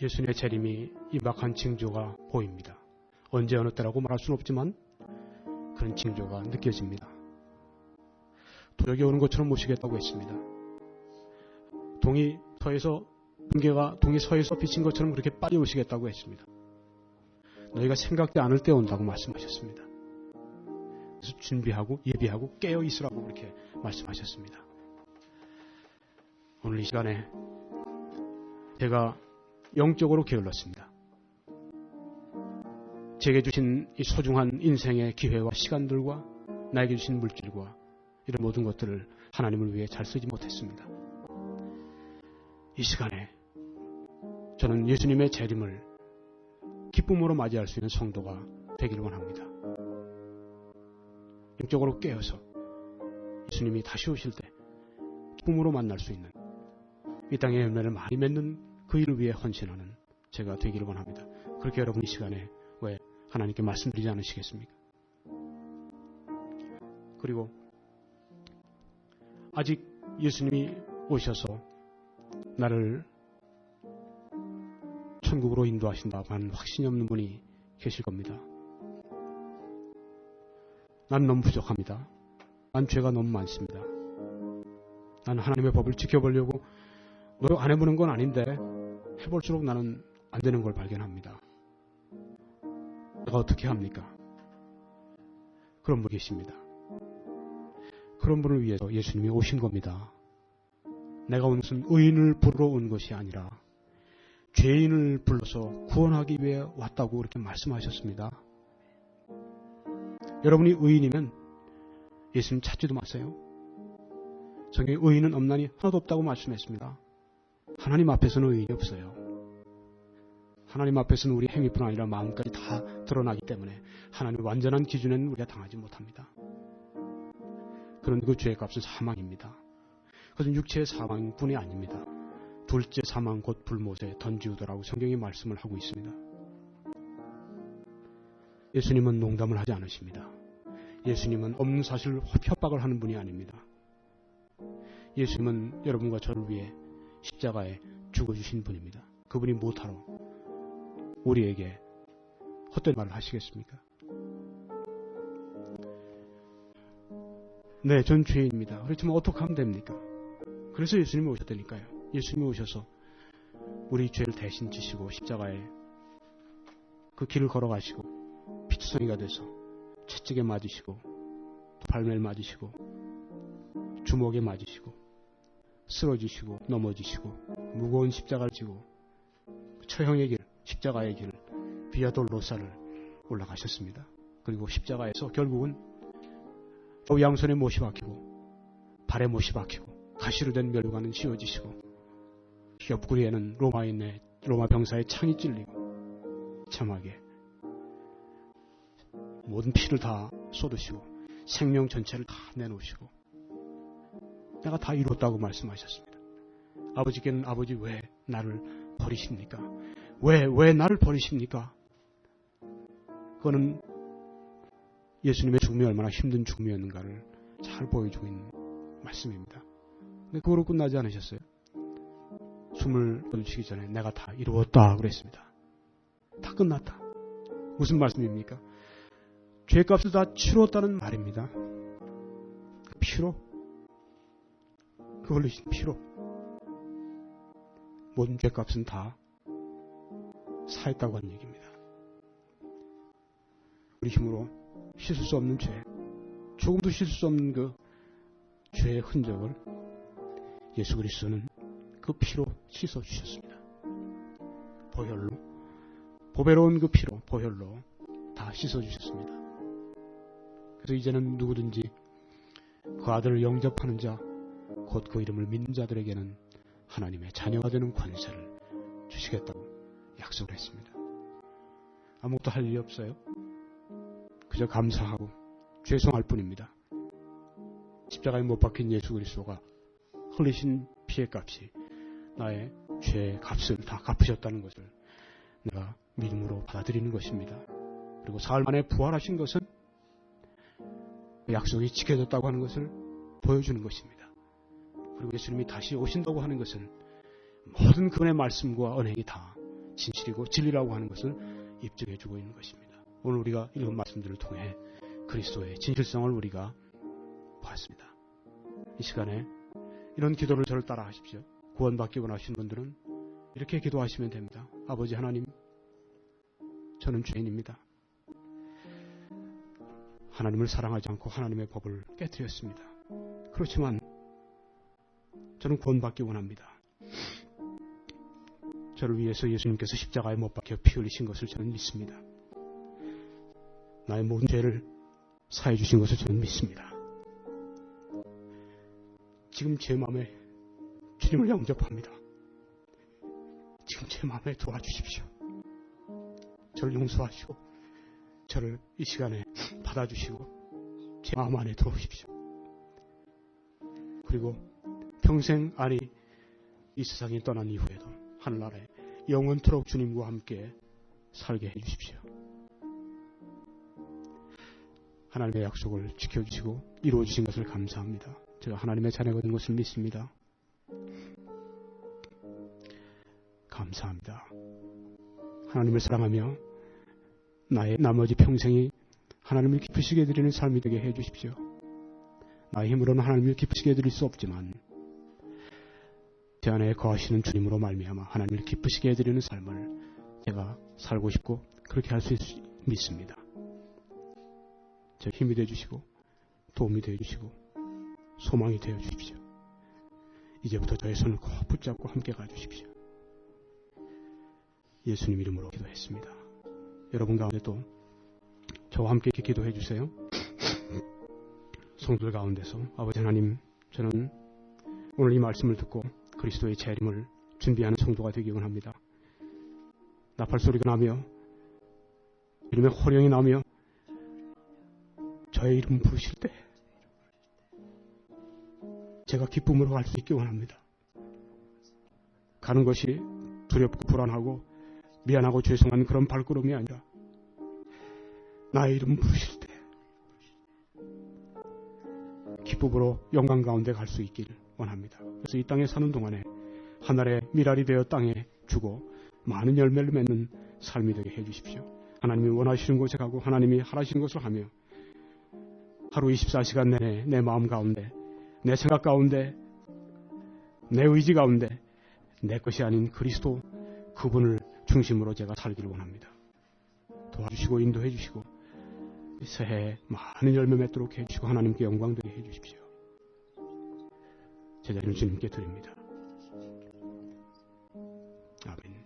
예수님의 재림이 임박한 징조가 보입니다. 언제 어느 때라고 말할 수는 없지만 그런 징조가 느껴집니다. 도적이 오는 것처럼 모시겠다고 했습니다. 동이 서에서 번개가 동이 서에서 비친 것처럼 그렇게 빨리 오시겠다고 했습니다. 너희가 생각지 않을 때 온다고 말씀하셨습니다. 그래서 준비하고 예비하고 깨어 있으라고 그렇게 말씀하셨습니다. 오늘 이 시간에 제가 영적으로 게을렀습니다. 제게 주신 이 소중한 인생의 기회와 시간들과 나에게 주신 물질과 이런 모든 것들을 하나님을 위해 잘 쓰지 못했습니다. 이 시간에 저는 예수님의 재림을 기쁨으로 맞이할 수 있는 성도가 되기를 원합니다. 영적으로 깨어서 예수님이 다시 오실 때 기쁨으로 만날 수 있는 이 땅의 열매를 많이 맺는 그 일을 위해 헌신하는 제가 되기를 원합니다. 그렇게 여러분 이 시간에 왜 하나님께 말씀드리지 않으시겠습니까? 그리고 아직 예수님이 오셔서 나를 천국으로 인도하신다고 하는 확신이 없는 분이 계실 겁니다. 난 너무 부족합니다. 난 죄가 너무 많습니다. 나는 하나님의 법을 지켜보려고 노력 안 해보는 건 아닌데 해볼수록 나는 안 되는 걸 발견합니다. 내가 어떻게 합니까? 그런 분 계십니다. 그런 분을 위해서 예수님이 오신 겁니다. 내가 온 것은 의인을 부르러 온 것이 아니라 죄인을 불러서 구원하기 위해 왔다고 그렇게 말씀하셨습니다. 여러분이 의인이면 예수님 찾지도 마세요. 성경에 의인은 없나니 하나도 없다고 말씀했습니다. 하나님 앞에서는 의인이 없어요. 하나님 앞에서는 우리 행위뿐 아니라 마음까지 다 드러나기 때문에 하나님의 완전한 기준에는 우리가 당하지 못합니다. 그런 그 죄의 값은 사망입니다. 그것은 육체의 사망뿐이 아닙니다. 둘째 사망 곧 불못에 던지우더라고 성경이 말씀을 하고 있습니다. 예수님은 농담을 하지 않으십니다. 예수님은 없는 사실을 협박을 하는 분이 아닙니다. 예수님은 여러분과 저를 위해 십자가에 죽어주신 분입니다. 그분이 못하러 우리에게 헛된 말을 하시겠습니까? 네, 전 죄인입니다. 그렇지만 어떻게 하면 됩니까? 그래서 예수님이 오셨다니까요. 예수님이 오셔서 우리 죄를 대신 지시고 십자가에 그 길을 걸어가시고 피투성이가 돼서 채찍에 맞으시고 발매를 맞으시고 주먹에 맞으시고 쓰러지시고 넘어지시고 무거운 십자가를 지고 처형의 길, 십자가의 길을 비아 돌로사를 올라가셨습니다. 그리고 십자가에서 결국은 양손에 못이 박히고 발에 못이 박히고 가시로 된 멸관은 씌워지시고 옆구리에는 로마 병사의 창이 찔리고 참하게 모든 피를 다 쏟으시고 생명 전체를 다 내놓으시고 내가 다 이뤘다고 말씀하셨습니다. 아버지께는 아버지 왜 나를 버리십니까? 왜 나를 버리십니까? 그거는 예수님의 죽음이 얼마나 힘든 죽음이었는가를 잘 보여주고 있는 말씀입니다. 근데 그거로 끝나지 않으셨어요. 숨을 거두시기 전에 내가 다 이루었다 그랬습니다. 다 끝났다. 무슨 말씀입니까? 죄값을 다 치루었다는 말입니다. 피로, 그 흘리신 피로 모든 죄값은 다 사했다고 하는 얘기입니다. 우리 힘으로 씻을 수 없는 죄, 조금도 씻을 수 없는 그 죄의 흔적을 예수 그리스도는 그 피로 씻어주셨습니다. 보혈로, 보배로운 그 피로, 보혈로 다 씻어주셨습니다. 그래서 이제는 누구든지 그 아들을 영접하는 자, 곧 그 이름을 믿는 자들에게는 하나님의 자녀가 되는 권세를 주시겠다고 약속을 했습니다. 아무것도 할 일이 없어요. 그저 감사하고 죄송할 뿐입니다. 십자가에 못 박힌 예수 그리스도가 흘리신 피의 값이 나의 죄의 값을 다 갚으셨다는 것을 내가 믿음으로 받아들이는 것입니다. 그리고 사흘 만에 부활하신 것은 약속이 지켜졌다고 하는 것을 보여주는 것입니다. 그리고 예수님이 다시 오신다고 하는 것은 모든 그분의 말씀과 언행이 다 진실이고 진리라고 하는 것을 입증해주고 있는 것입니다. 오늘 우리가 읽은 말씀들을 통해 그리스도의 진실성을 우리가 보았습니다. 이 시간에 이런 기도를 저를 따라 하십시오. 구원받기 원하시는 분들은 이렇게 기도하시면 됩니다. 아버지 하나님, 저는 죄인입니다. 하나님을 사랑하지 않고 하나님의 법을 깨뜨렸습니다. 그렇지만 저는 구원받기 원합니다. 저를 위해서 예수님께서 십자가에 못 박혀 피 흘리신 것을 저는 믿습니다. 나의 모든 죄를 사해 주신 것을 저는 믿습니다. 지금 제 마음에 주님을 영접합니다. 지금 제 마음에 도와주십시오. 저를 용서하시고 저를 이 시간에 받아주시고 제 마음 안에 들어오십시오. 그리고 평생 아니 이 세상이 떠난 이후에도 하늘나라에 영원토록 주님과 함께 살게 해주십시오. 하나님의 약속을 지켜주시고 이루어주신 것을 감사합니다. 제가 하나님의 자녀가 된 것을 믿습니다. 감사합니다. 하나님을 사랑하며 나의 나머지 평생이 하나님을 기쁘시게 해드리는 삶이 되게 해주십시오. 나의 힘으로는 하나님을 기쁘시게 해드릴 수 없지만 제 안에 거하시는 주님으로 말미암아 하나님을 기쁘시게 해드리는 삶을 제가 살고 싶고 그렇게 할 수 믿습니다. 저 힘이 되어주시고 도움이 되어주시고 소망이 되어주십시오. 이제부터 저의 손을 꼭 붙잡고 함께 가주십시오. 예수님 이름으로 기도했습니다. 여러분 가운데도 저와 함께 이렇게 기도해 주세요. 성도들 가운데서 아버지 하나님, 저는 오늘 이 말씀을 듣고 그리스도의 재림을 준비하는 성도가 되기 원합니다. 나팔소리가 나며 이름의 호령이 나며 저의 이름 부르실 때 제가 기쁨으로 갈 수 있기 원합니다. 가는 것이 두렵고 불안하고 미안하고 죄송한 그런 발걸음이 아니라 나의 이름 부르실 때 기쁨으로 영광 가운데 갈 수 있기를 원합니다. 그래서 이 땅에 사는 동안에 하늘의 미랄이 되어 땅에 주고 많은 열매를 맺는 삶이 되게 해주십시오. 하나님이 원하시는 곳에 가고 하나님이 하라시는 것을 하며 하루 24시간 내내 내 마음 가운데, 내 생각 가운데, 내 의지 가운데 내 것이 아닌 그리스도 그분을 중심으로 제가 살기를 원합니다. 도와주시고 인도해 주시고 새해에 많은 열매 맺도록 해주시고 하나님께 영광 되게 해주십시오. 제자는 주님께 드립니다. 아멘.